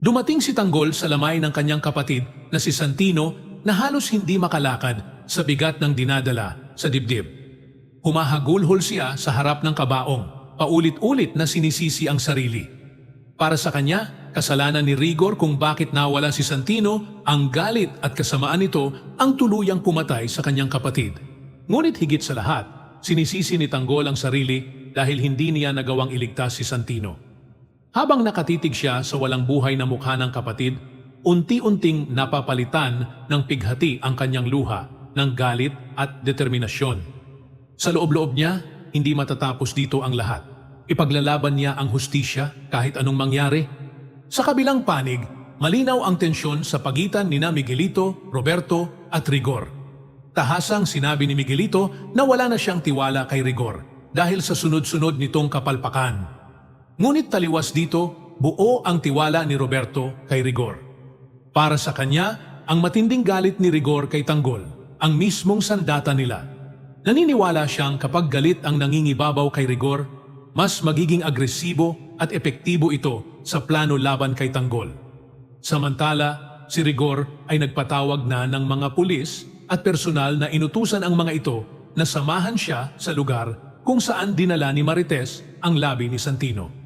Dumating si Tanggol sa lamay ng kanyang kapatid na si Santino na halos hindi makalakad sa bigat ng dinadala sa dibdib. Humahagulhol siya sa harap ng kabaong, paulit-ulit na sinisisi ang sarili. Para sa kanya, kasalanan ni Rigor kung bakit nawala si Santino, ang galit at kasamaan nito ang tuluyang pumatay sa kanyang kapatid. Ngunit higit sa lahat, sinisisi ni Tanggol ang sarili dahil hindi niya nagawang iligtas si Santino. Habang nakatitig siya sa walang buhay na mukha ng kapatid, unti-unting napapalitan ng pighati ang kanyang luha ng galit at determinasyon. Sa loob-loob niya, hindi matatapos dito ang lahat. Ipaglalaban niya ang hustisya kahit anong mangyari. Sa kabilang panig, malinaw ang tensyon sa pagitan nina Miguelito, Roberto at Rigor. Tahasang sinabi ni Miguelito na wala na siyang tiwala kay Rigor dahil sa sunod-sunod nitong kapalpakan. Ngunit taliwas dito, buo ang tiwala ni Roberto kay Rigor. Para sa kanya, ang matinding galit ni Rigor kay Tanggol, ang mismong sandata nila. Naniniwala siyang kapag galit ang nangingibabaw kay Rigor, mas magiging agresibo at epektibo ito sa plano laban kay Tanggol. Samantala, si Rigor ay nagpatawag na ng mga pulis at personal na inutusan ang mga ito na samahan siya sa lugar kung saan dinala ni Marites ang labi ni Santino.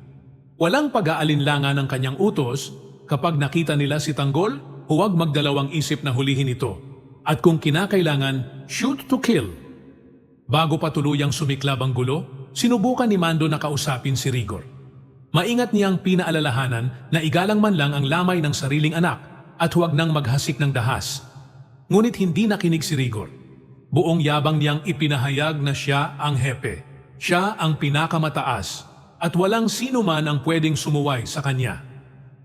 Walang pag-aalinlangan ng kanyang utos, kapag nakita nila si Tanggol, huwag magdalawang isip na hulihin ito. At kung kinakailangan, shoot to kill. Bago pa tuluyang sumiklab ang gulo, sinubukan ni Mando na kausapin si Rigor. Maingat niyang pinaalalahanan na igalang man lang ang lamay ng sariling anak at huwag nang maghasik ng dahas. Ngunit hindi nakinig si Rigor. Buong yabang niyang ipinahayag na siya ang hepe. Siya ang pinakamataas. At walang sino man ang pwedeng sumuway sa kanya.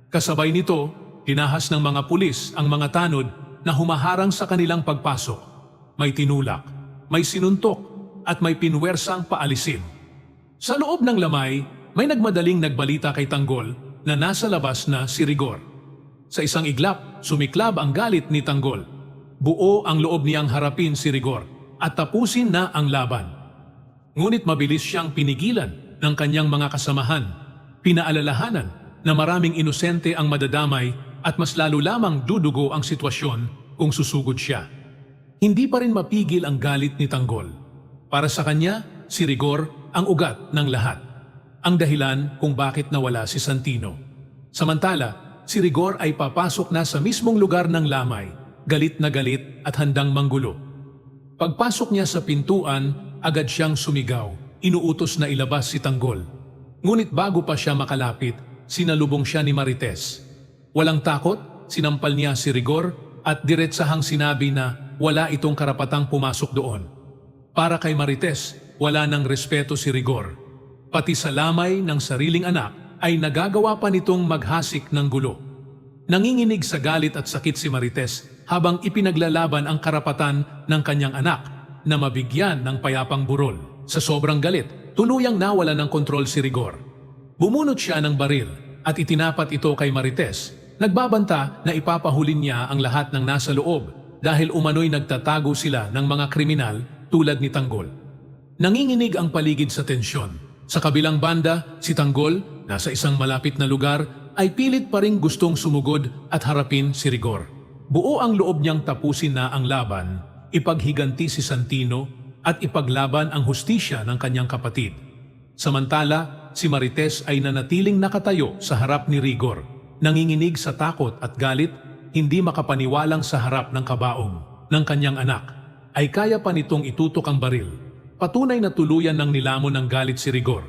Kasabay nito, tinahas ng mga pulis ang mga tanod na humaharang sa kanilang pagpasok. May tinulak, may sinuntok, at may pinwersang paalisin. Sa loob ng lamay, may nagmadaling nagbalita kay Tanggol na nasa labas na si Rigor. Sa isang iglap, sumiklab ang galit ni Tanggol. Buo ang loob niyang harapin si Rigor at tapusin na ang laban. Ngunit mabilis siyang pinigilan ng kanyang mga kasamahan, pinaalalahanan na maraming inosente ang madadamay at mas lalo lamang dudugo ang sitwasyon kung susugod siya. Hindi pa rin mapigil ang galit ni Tanggol. Para sa kanya, si Rigor ang ugat ng lahat. Ang dahilan kung bakit nawala si Santino. Samantala, si Rigor ay papasok na sa mismong lugar ng lamay, galit na galit at handang manggulo. Pagpasok niya sa pintuan, agad siyang sumigaw. Inuutos na ilabas si Tanggol. Ngunit bago pa siya makalapit, sinalubong siya ni Marites. Walang takot, sinampal niya si Rigor at diretsahang sinabi na wala itong karapatang pumasok doon. Para kay Marites, wala ng respeto si Rigor. Pati sa lamay ng sariling anak ay nagagawa pa nitong maghasik ng gulo. Nanginginig sa galit at sakit si Marites habang ipinaglalaban ang karapatan ng kanyang anak na mabigyan ng payapang burol. Sa sobrang galit, tuluyang nawala ng kontrol si Rigor. Bumunot siya ng baril at itinapat ito kay Marites. Nagbabanta na ipapahulin niya ang lahat ng nasa loob dahil umano'y nagtatago sila ng mga kriminal tulad ni Tanggol. Nanginginig ang paligid sa tensyon. Sa kabilang banda, si Tanggol, nasa isang malapit na lugar, ay pilit pa ring gustong sumugod at harapin si Rigor. Buo ang loob niyang tapusin na ang laban, ipaghiganti si Santino, at ipaglaban ang hustisya ng kanyang kapatid. Samantala, si Marites ay nanatiling nakatayo sa harap ni Rigor, nanginginig sa takot at galit, hindi makapaniwalang sa harap ng kabaong ng kanyang anak. Ay kaya pa nitong itutok ang baril. Patunay na tuluyan ng nilamon ng galit si Rigor,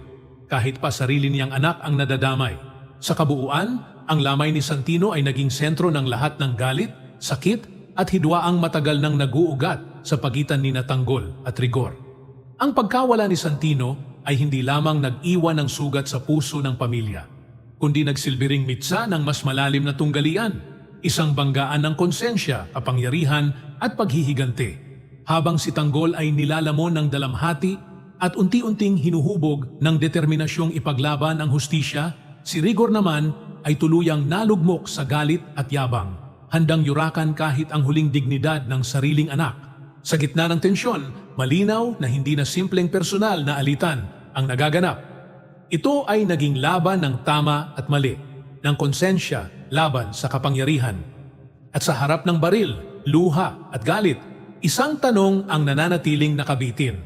kahit pa sarili niyang anak ang nadadamay. Sa kabuuan, ang lamay ni Santino ay naging sentro ng lahat ng galit, sakit at hidwaang matagal nang naguugat sa pagitan ni Tanggol at Rigor. Ang pagkawala ni Santino ay hindi lamang nag-iwan ng sugat sa puso ng pamilya, kundi nagsilbiring mitsa ng mas malalim na tunggalian, isang banggaan ng konsensya, kapangyarihan at paghihiganti. Habang si Tanggol ay nilalamon ng dalamhati at unti-unting hinuhubog ng determinasyong ipaglaban ang hustisya, si Rigor naman ay tuluyang nalugmok sa galit at yabang, handang yurakan kahit ang huling dignidad ng sariling anak. Sa gitna ng tensyon, malinaw na hindi na simpleng personal na alitan ang nagaganap. Ito ay naging laban ng tama at mali, ng konsensya laban sa kapangyarihan. At sa harap ng baril, luha at galit, isang tanong ang nananatiling nakabitin.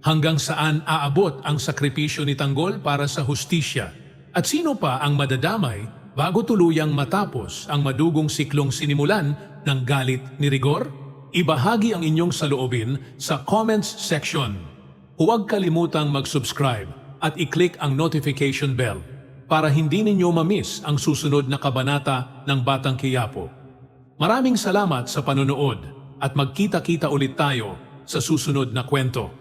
Hanggang saan aabot ang sakripisyo ni Tanggol para sa hustisya? At sino pa ang madadamay bago tuluyang matapos ang madugong siklong sinimulan ng galit ni Rigor? Ibahagi ang inyong saloobin sa comments section. Huwag kalimutang mag-subscribe at i-click ang notification bell para hindi ninyo ma-miss ang susunod na kabanata ng Batang Quiapo. Maraming salamat sa panunood at magkita-kita ulit tayo sa susunod na kwento.